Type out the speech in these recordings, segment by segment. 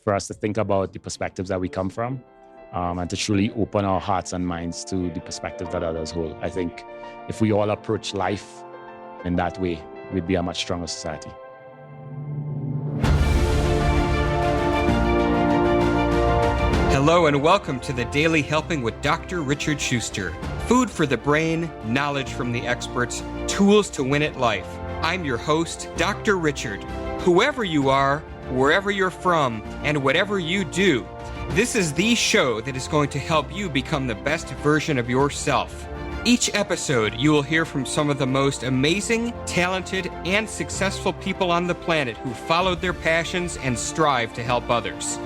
for us to think about the perspectives that we come from, and to truly open our hearts and minds to the perspective that others hold. I think if we all approach life in that way, we'd be a much stronger society. Hello and welcome to the Daily Helping with Dr. Richard Schuster. Food for the brain, knowledge from the experts, tools to win at life. I'm your host, Dr. Richard. Whoever you are, wherever you're from, and whatever you do, this is the show that is going to help you become the best version of yourself. Each episode, you will hear from some of the most amazing, talented, and successful people on the planet who followed their passions and strive to help others.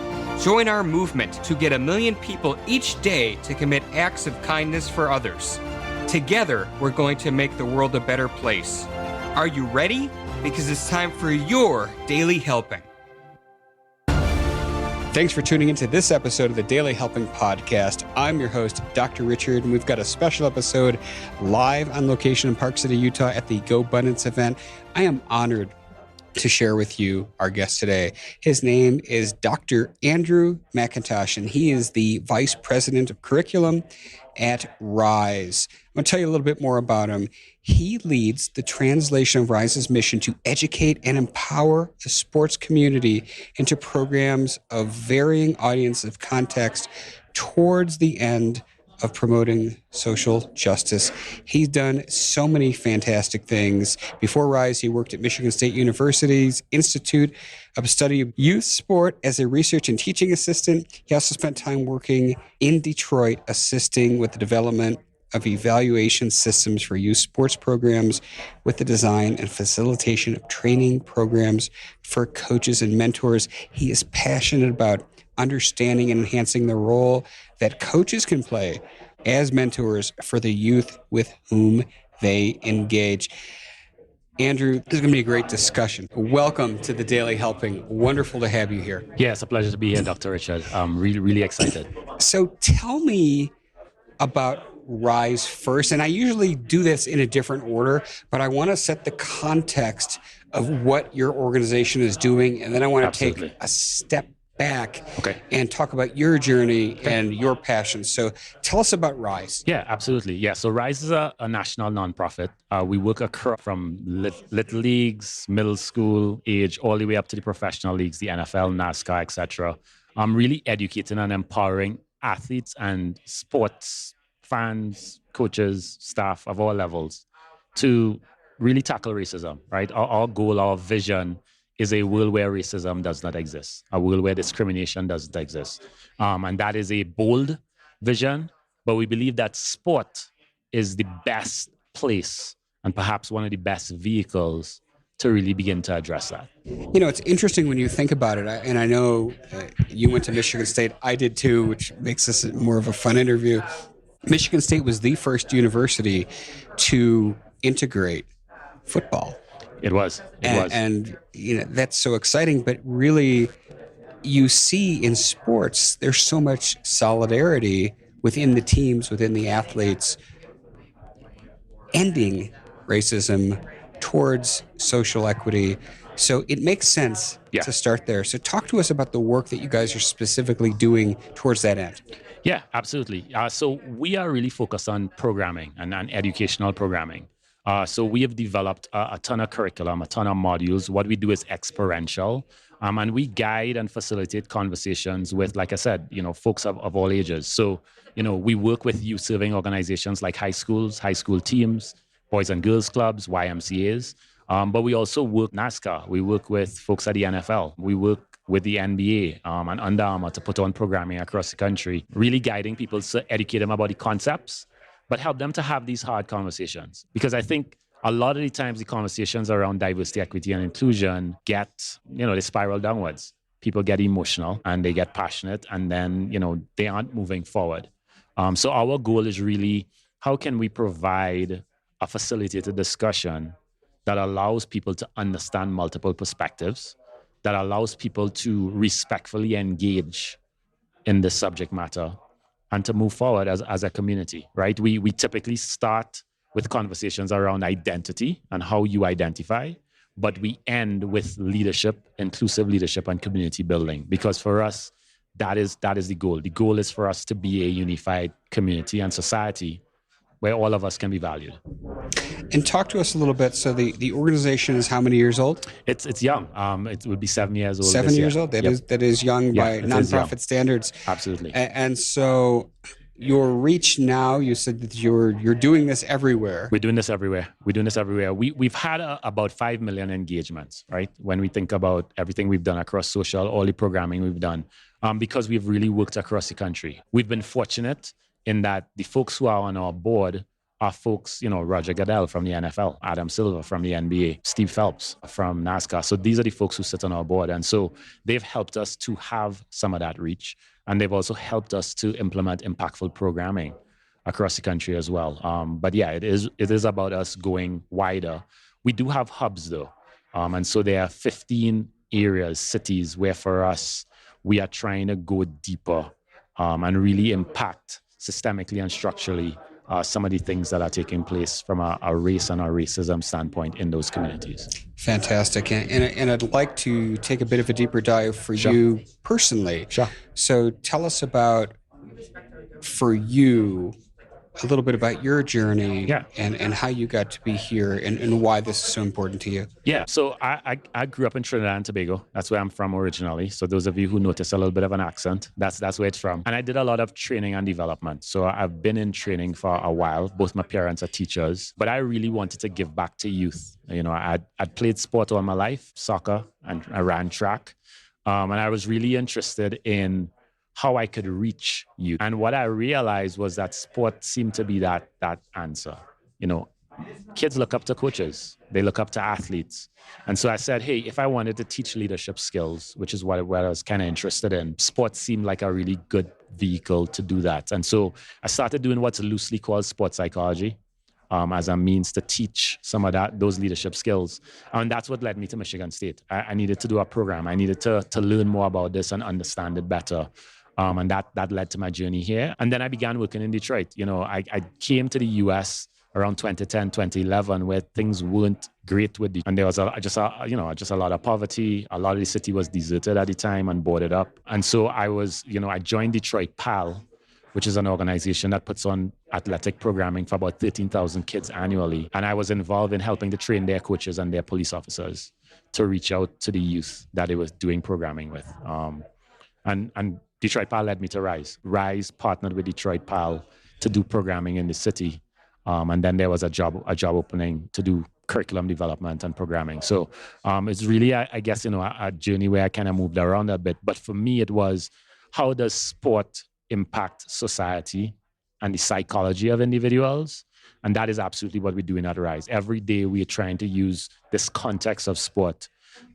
Join our movement to get 1 million people each day to commit acts of kindness for others. Together, we're going to make the world a better place. Are you ready? Because it's time for your Daily Helping. Thanks for tuning into this episode of the Daily Helping Podcast. I'm your host, Dr. Richard, and we've got a special episode live on location in Park City, Utah at the Go Abundance event. I am honored to share with you our guest today. His name is Dr. Andrew Mac Intosh, and he is the Vice President of Curriculum at RISE. I'm going to tell you a little bit more about him. He leads the translation of RISE's mission to educate and empower the sports community into programs of varying audience of context towards the end of promoting social justice. He's done so many fantastic things. Before RISE, he worked at Michigan State University's Institute of Study of Youth Sport as a research and teaching assistant. He also spent time working in Detroit, assisting with the development of evaluation systems for youth sports programs with the design and facilitation of training programs for coaches and mentors. He is passionate about understanding and enhancing the role that coaches can play as mentors for the youth with whom they engage. Andrew, this is going to be a great discussion. Welcome to the Daily Helping. Wonderful to have you here. Yeah, it's a pleasure to be here, Dr. Richard. I'm really excited. So tell me about RISE first, and I usually do this in a different order, but I want to set the context of what your organization is doing, and then I want to take a step back and talk about your journey and your passion. So tell us about RISE. Yeah, absolutely. Yeah, so RISE is a national nonprofit. We work across from little leagues, middle school age, all the way up to the professional leagues, the NFL, NASCAR, etc. I'm really educating and empowering athletes and sports fans, coaches, staff of all levels to really tackle racism, right? Our goal, our vision is a world where racism does not exist, a world where discrimination doesn't exist. And that is a bold vision, but we believe that sport is the best place and perhaps one of the best vehicles to really begin to address that. You know, it's interesting when you think about it, and I know you went to Michigan State, I did too, which makes this more of a fun interview. Michigan State was the first university to integrate football. It was. And you know, that's so exciting, but really you see in sports, there's so much solidarity within the teams, within the athletes, ending racism towards social equity. So it makes sense to start there. So talk to us about the work that you guys are specifically doing towards that end. Yeah, absolutely. So we are really focused on programming and educational programming. So we have developed a ton of curriculum, a ton of modules. What we do is experiential, and we guide and facilitate conversations with, like I said, you know, folks of all ages. So, you know, we work with youth serving organizations like high schools, high school teams, boys and girls clubs, YMCAs. But we also work NASCAR. We work with folks at the NFL. We work with the NBA and Under Armour to put on programming across the country, really guiding people to educate them about the concepts, but help them to have these hard conversations. Because I think a lot of the times the conversations around diversity, equity, and inclusion get, you know, they spiral downwards. People get emotional and they get passionate, and then, you know, they aren't moving forward. So our goal is really, how can we provide a facilitated discussion that allows people to understand multiple perspectives, that allows people to respectfully engage in the subject matter and to move forward as a community, right? We typically start with conversations around identity and how you identify, but we end with leadership, inclusive leadership, and community building. Because for us, that is the goal. The goal is for us to be a unified community and society where all of us can be valued. And talk to us a little bit. So the organization is how many years old? It's young. It will be 7 years old. 7 years old. That is young by nonprofit standards. Absolutely. And so your reach now, you said that you're doing this everywhere. We're doing this everywhere. We've had about 5 million engagements, right? When we think about everything we've done across social, all the programming we've done, because we've really worked across the country. We've been fortunate in that the folks who are on our board are folks, Roger Goodell from the NFL, Adam Silver from the NBA, Steve Phelps from NASCAR. So these are the folks who sit on our board. And so they've helped us to have some of that reach. And they've also helped us to implement impactful programming across the country as well. But yeah, it is about us going wider. We do have hubs though. And so there are 15 areas, cities where for us, we are trying to go deeper and really impact systemically and structurally some of the things that are taking place from a race and a racism standpoint in those communities. Fantastic. And I'd like to take a bit of a deeper dive for you personally. Sure. So tell us about, for you, a little bit about your journey and how you got to be here and why this is so important to you. Yeah, so I grew up in Trinidad and Tobago. That's where I'm from originally. So those of you who notice a little bit of an accent, that's where it's from. And I did a lot of training and development. So I've been in training for a while. Both my parents are teachers, but I really wanted to give back to youth. I'd played sport all my life, soccer, and I ran track. And I was really interested in how I could reach you. And what I realized was that sport seemed to be that answer. Kids look up to coaches. They look up to athletes. And so I said, hey, if I wanted to teach leadership skills, which is what I was kind of interested in, sports seemed like a really good vehicle to do that. And so I started doing what's loosely called sports psychology as a means to teach some of those leadership skills. And that's what led me to Michigan State. I needed to do a program. I needed to learn more about this and understand it better. And that led to my journey here. And then I began working in Detroit. I came to the US around 2010, 2011, where things weren't great and there was just a lot of poverty. A lot of the city was deserted at the time and boarded up. And so I joined Detroit PAL, which is an organization that puts on athletic programming for about 13,000 kids annually. And I was involved in helping to train their coaches and their police officers to reach out to the youth that they was doing programming with. And Detroit PAL led me to Rise. Rise partnered with Detroit PAL to do programming in the city. And then there was a job opening to do curriculum development and programming. So it's really, I guess, a journey where I kind of moved around a bit. But for me, it was, how does sport impact society and the psychology of individuals? And that is absolutely what we're doing at Rise. Every day we're trying to use this context of sport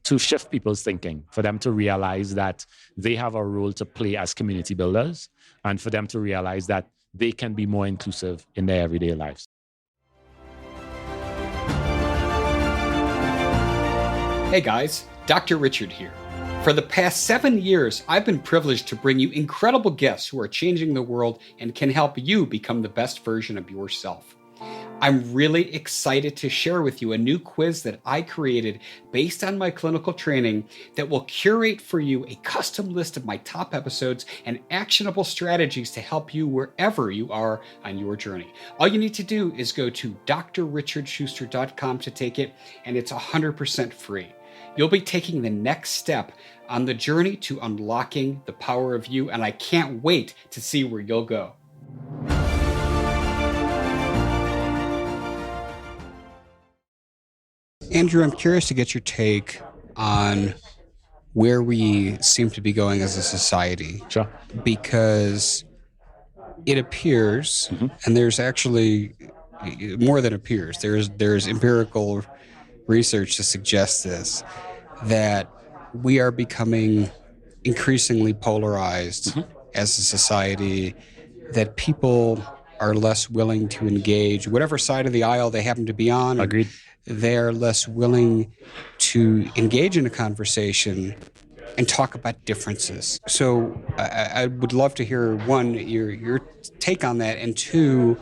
to shift people's thinking, for them to realize that they have a role to play as community builders, and for them to realize that they can be more inclusive in their everyday lives. Hey guys, Dr. Richard here. For the past 7 years, I've been privileged to bring you incredible guests who are changing the world and can help you become the best version of yourself. I'm really excited to share with you a new quiz that I created based on my clinical training that will curate for you a custom list of my top episodes and actionable strategies to help you wherever you are on your journey. All you need to do is go to drrichardschuster.com to take it, and it's 100% free. You'll be taking the next step on the journey to unlocking the power of you, and I can't wait to see where you'll go. Andrew, I'm curious to get your take on where we seem to be going as a society. Sure. Because it appears, and there's actually more than appears, there's empirical research to suggest this, that we are becoming increasingly polarized as a society, that people are less willing to engage, whatever side of the aisle they happen to be on. Agreed. They're less willing to engage in a conversation and talk about differences. So I would love to hear, one, your take on that, and two,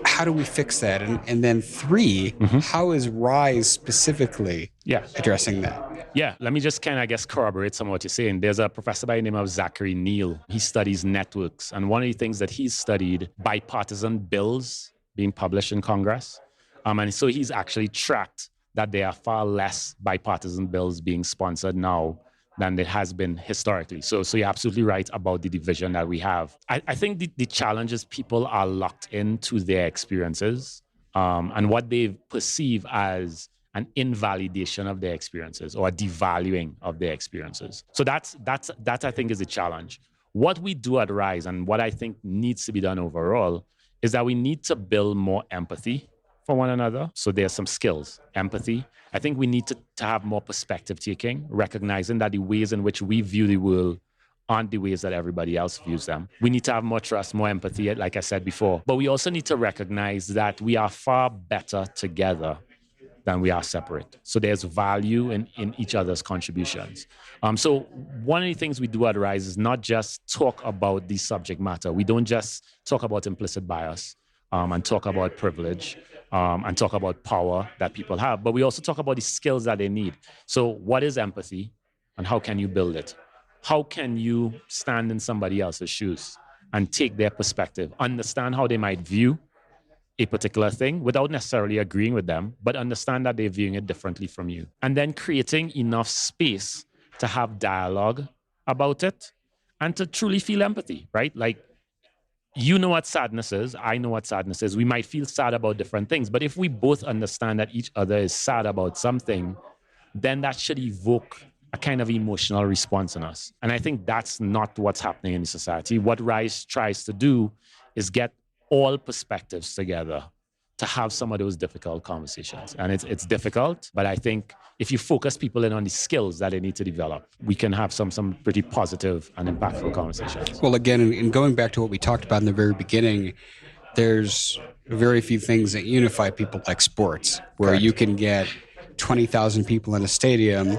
how do we fix that? And then 3, how is RISE specifically Yeah. addressing that? Yeah, let me just kind of, I guess, corroborate some of what you're saying. There's a professor by the name of Zachary Neal. He studies networks. And one of the things that he's studied, bipartisan bills being published in Congress. And so he's actually tracked that there are far less bipartisan bills being sponsored now than there has been historically. So you're absolutely right about the division that we have. I think the challenge is people are locked into their experiences and what they perceive as an invalidation of their experiences or a devaluing of their experiences. So that I think is a challenge. What we do at RISE and what I think needs to be done overall is that we need to build more empathy for one another. So there's some skills, empathy. I think we need to have more perspective taking, recognizing that the ways in which we view the world aren't the ways that everybody else views them. We need to have more trust, more empathy, like I said before. But we also need to recognize that we are far better together than we are separate. So there's value in each other's contributions. So one of the things we do at RISE is not just talk about the subject matter. We don't just talk about implicit bias and talk about privilege and talk about power that people have, but we also talk about the skills that they need. So what is empathy and how can you build it? How can you stand in somebody else's shoes and take their perspective, understand how they might view a particular thing without necessarily agreeing with them, but understand that they're viewing it differently from you. And then creating enough space to have dialogue about it and to truly feel empathy, right? Like, you know what sadness is, I know what sadness is. We might feel sad about different things, but if we both understand that each other is sad about something, then that should evoke a kind of emotional response in us. And I think that's not what's happening in society. What RISE tries to do is get all perspectives together to have some of those difficult conversations. And it's difficult, but I think if you focus people in on the skills that they need to develop, we can have some pretty positive and impactful conversations. Well, again, in going back to what we talked about in the very beginning, there's very few things that unify people like sports, where Correct. you can get 20,000 people in a stadium,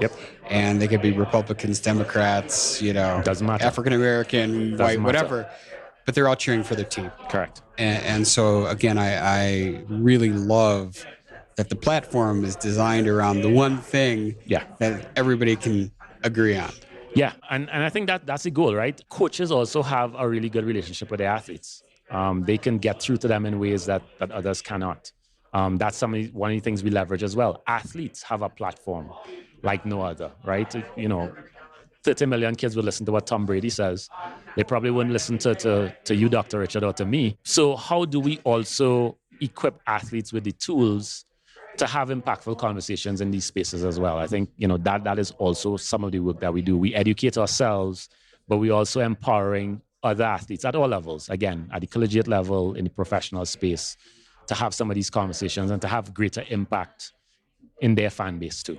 and they could be Republicans, Democrats, Doesn't matter. African American, white, matter. whatever, but they're all cheering for their team. Correct. And so, again, I really love that the platform is designed around the one thing that everybody can agree on. Yeah, and I think that's the goal, right? Coaches also have a really good relationship with their athletes. They can get through to them in ways that others cannot. That's one of the things we leverage as well. Athletes have a platform like no other, right? 30 million kids will listen to what Tom Brady says. They probably wouldn't listen to you, Dr. Richard, or to me. So how do we also equip athletes with the tools to have impactful conversations in these spaces as well? I think, that is also some of the work that we do. We educate ourselves, but we also empowering other athletes at all levels, again, at the collegiate level, in the professional space, to have some of these conversations and to have greater impact in their fan base too.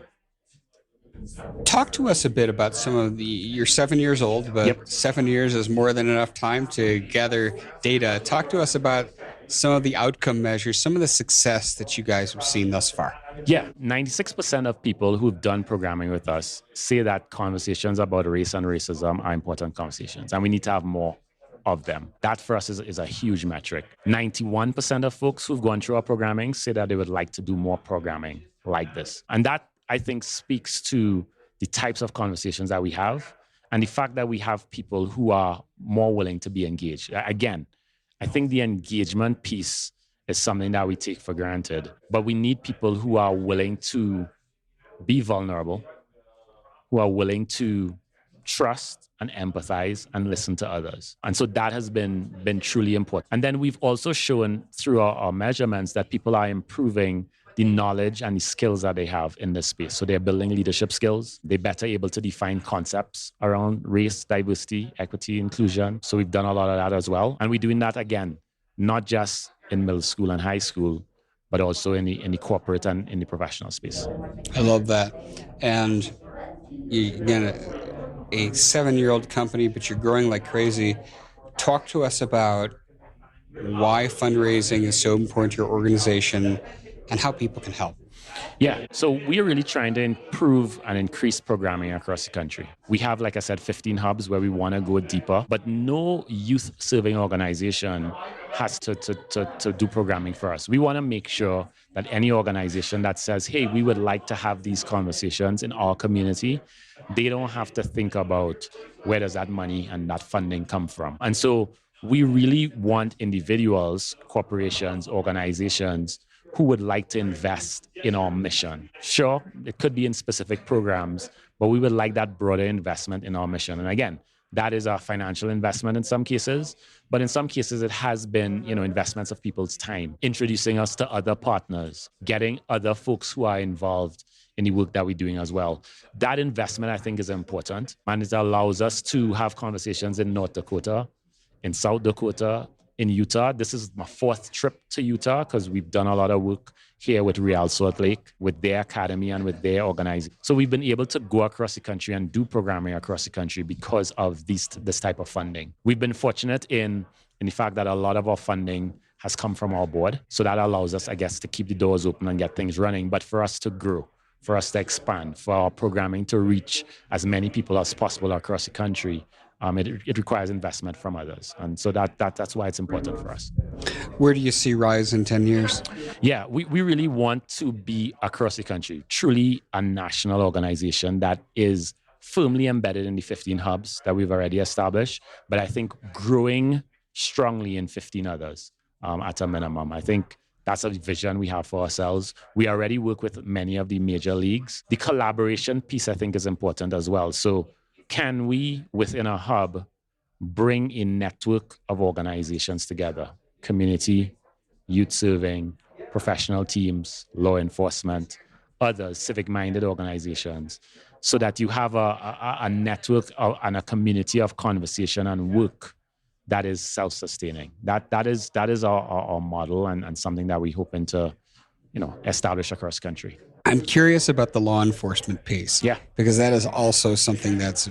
Talk to us a bit about you're 7 years old, but 7 years is more than enough time to gather data. Talk to us about some of the outcome measures, some of the success that you guys have seen thus far. Yeah, 96% of people who've done programming with us say that conversations about race and racism are important conversations, and we need to have more of them. That for us is a huge metric. 91% of folks who've gone through our programming say that they would like to do more programming like this. And that, I think, speaks to the types of conversations that we have and the fact that we have people who are more willing to be engaged. Again, I think the engagement piece is something that we take for granted, but we need people who are willing to be vulnerable, who are willing to trust and empathize and listen to others. And so that has been truly important. And then we've also shown through our measurements that people are improving the knowledge and the skills that they have in this space. So they're building leadership skills. They're better able to define concepts around race, diversity, equity, inclusion. So we've done a lot of that as well. And we're doing that, again, not just in middle school and high school, but also in the corporate and in the professional space. I love that. And again, a 7-year-old company, but you're growing like crazy. Talk to us about why fundraising is so important to your organization and how people can help. Yeah, so we are really trying to improve and increase programming across the country. We have, like I said, 15 hubs where we want to go deeper, but no youth serving organization has to do programming for us. We want to make sure that any organization that says, hey, we would like to have these conversations in our community, they don't have to think about where does that money and that funding come from. And so we really want individuals, corporations, organizations who would like to invest in our mission. Sure, it could be in specific programs, but we would like that broader investment in our mission. And again, that is a financial investment in some cases, but in some cases it has been, investments of people's time, introducing us to other partners, getting other folks who are involved in the work that we're doing as well. That investment, I think, is important, and it allows us to have conversations in North Dakota, in South Dakota, in Utah. This is my fourth trip to Utah because we've done a lot of work here with Real Salt Lake, with their academy and with their organizing. So we've been able to go across the country and do programming across the country because of this type of funding. We've been fortunate in the fact that a lot of our funding has come from our board. So that allows us, I guess, to keep the doors open and get things running, but for us to grow, for us to expand, for our programming to reach as many people as possible across the country. It requires investment from others. And so that's why it's important for us. Where do you see Rise in 10 years? Yeah, we really want to be across the country, truly a national organization that is firmly embedded in the 15 hubs that we've already established, but I think growing strongly in 15 others at a minimum. I think that's a vision we have for ourselves. We already work with many of the major leagues. The collaboration piece, I think, is important as well. So can we, within a hub, bring a network of organizations together? Community, youth serving, professional teams, law enforcement, others, civic-minded organizations, so that you have a network and a community of conversation and work that is self-sustaining. That is our model and something that we're hoping to, establish across the country. I'm curious about the law enforcement piece. Yeah. Because that is also something that's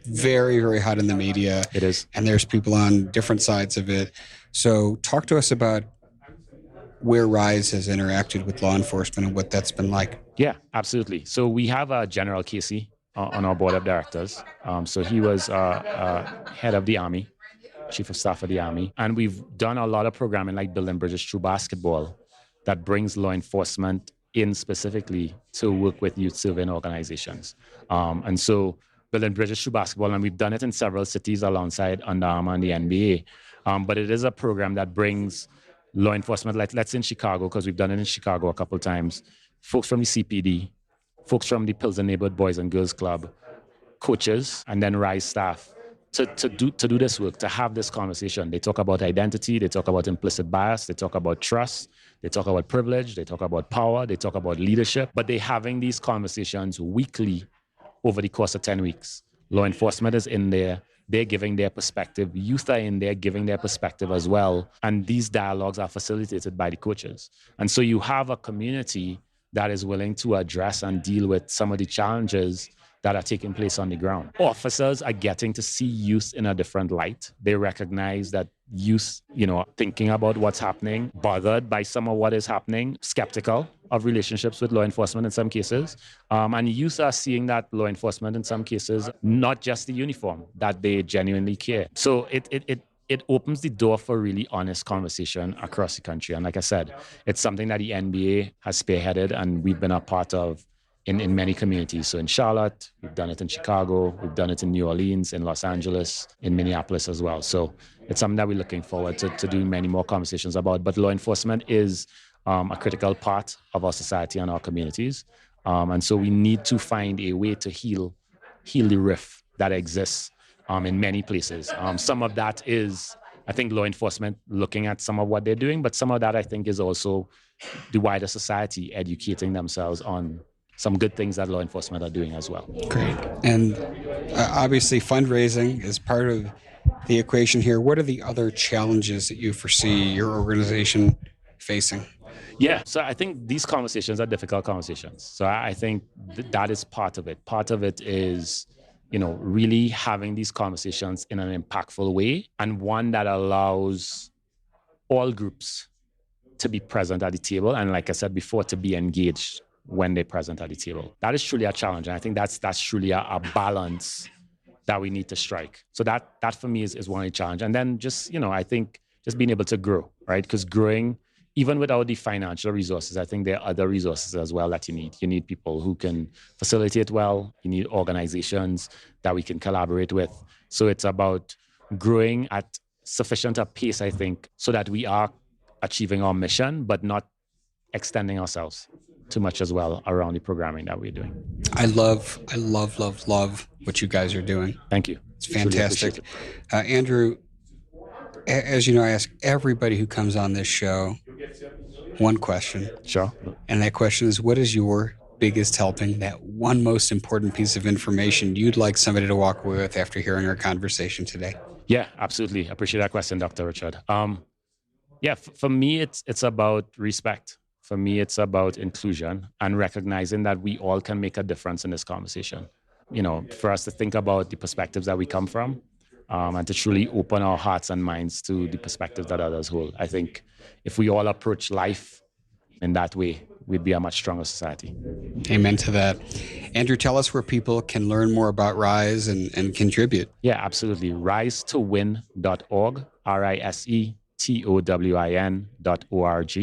very, very hot in the media. It is. And there's people on different sides of it. So talk to us about where Rise has interacted with law enforcement and what that's been like. Yeah, absolutely. So we have General Casey on our board of directors. So he was head of the Army, chief of staff of the Army. And we've done a lot of programming like building bridges through basketball that brings law enforcement in specifically to work with youth serving organizations. And so building bridges through basketball, and we've done it in several cities alongside Under Armour and the NBA. But it is a program that brings law enforcement, like let's say in Chicago, because we've done it in Chicago a couple of times, folks from the CPD, folks from the Pilsen Neighborhood Boys and Girls Club, coaches, and then Rise staff to do this work, to have this conversation. They talk about identity, they talk about implicit bias, they talk about trust, they talk about privilege, they talk about power, they talk about leadership, but they're having these conversations weekly over the course of 10 weeks. Law enforcement is in there, they're giving their perspective, youth are in there giving their perspective as well, and these dialogues are facilitated by the coaches. And so you have a community that is willing to address and deal with some of the challenges that are taking place on the ground. Officers are getting to see youth in a different light. They recognize that youth, thinking about what's happening, bothered by some of what is happening, skeptical of relationships with law enforcement in some cases. And youth are seeing that law enforcement in some cases, not just the uniform, that they genuinely care. So it opens the door for really honest conversation across the country. And like I said, it's something that the NBA has spearheaded and we've been a part of in many communities. So in Charlotte, we've done it in Chicago, we've done it in New Orleans, in Los Angeles, in Minneapolis as well. So it's something that we're looking forward to doing many more conversations about. But law enforcement is a critical part of our society and our communities. And so we need to find a way to heal the rift that exists in many places. Some of that is, I think, law enforcement looking at some of what they're doing, but some of that, I think, is also the wider society educating themselves on some good things that law enforcement are doing as well. Great. And obviously fundraising is part of the equation here. What are the other challenges that you foresee your organization facing? Yeah, so I think these conversations are difficult conversations. So I think that is part of it. Part of it is, really having these conversations in an impactful way and one that allows all groups to be present at the table. And like I said before, to be engaged when they're present at the table. That is truly a challenge. And I think that's truly a balance that we need to strike. So that for me is one of the challenge. And then just, I think just being able to grow, right? Because growing, even without the financial resources, I think there are other resources as well that you need. You need people who can facilitate well. You need organizations that we can collaborate with. So it's about growing at sufficient a pace, I think, so that we are achieving our mission, but not extending ourselves too much as well around the programming that we're doing. I love what you guys are doing. Thank you. It's fantastic. Andrew, as you know, I ask everybody who comes on this show one question. Sure. And that question is, what is your biggest helping, that one most important piece of information you'd like somebody to walk away with after hearing our conversation today? Yeah, absolutely. I appreciate that question, Dr. Richard. For me, it's about respect. For me, it's about inclusion and recognizing that we all can make a difference in this conversation. You know, for us to think about the perspectives that we come from, and to truly open our hearts and minds to the perspectives that others hold. I think if we all approach life in that way, we'd be a much stronger society. Amen to that. Andrew, tell us where people can learn more about RISE and contribute. Yeah, absolutely. risetowin.org, risetowin.org.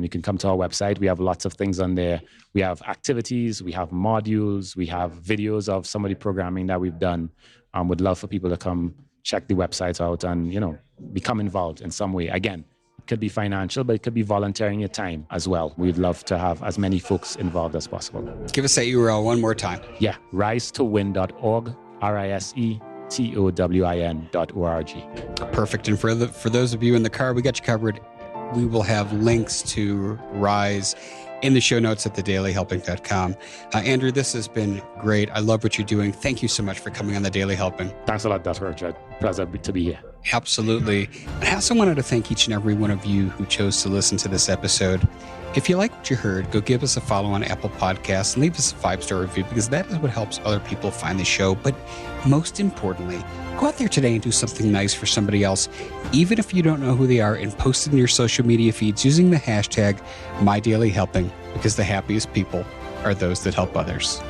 You can come to our website. We have lots of things on there. We have activities, we have modules, we have videos of some of the programming that we've done. Would love for people to come check the website out and, become involved in some way. Again, it could be financial, but it could be volunteering your time as well. We'd love to have as many folks involved as possible. Give us that URL one more time. Yeah, risetowin.org, risetowin.org. Perfect. And for those of you in the car, we got you covered. We will have links to RISE in the show notes at thedailyhelping.com. Andrew, this has been great. I love what you're doing. Thank you so much for coming on The Daily Helping. Thanks a lot, Dr. Richard. Pleasure to be here. Absolutely. I also wanted to thank each and every one of you who chose to listen to this episode. If you like what you heard, go give us a follow on Apple Podcasts and leave us a 5-star review, because that is what helps other people find the show. But most importantly, go out there today and do something nice for somebody else, even if you don't know who they are, and post it in your social media feeds using the hashtag MyDailyHelping, because the happiest people are those that help others.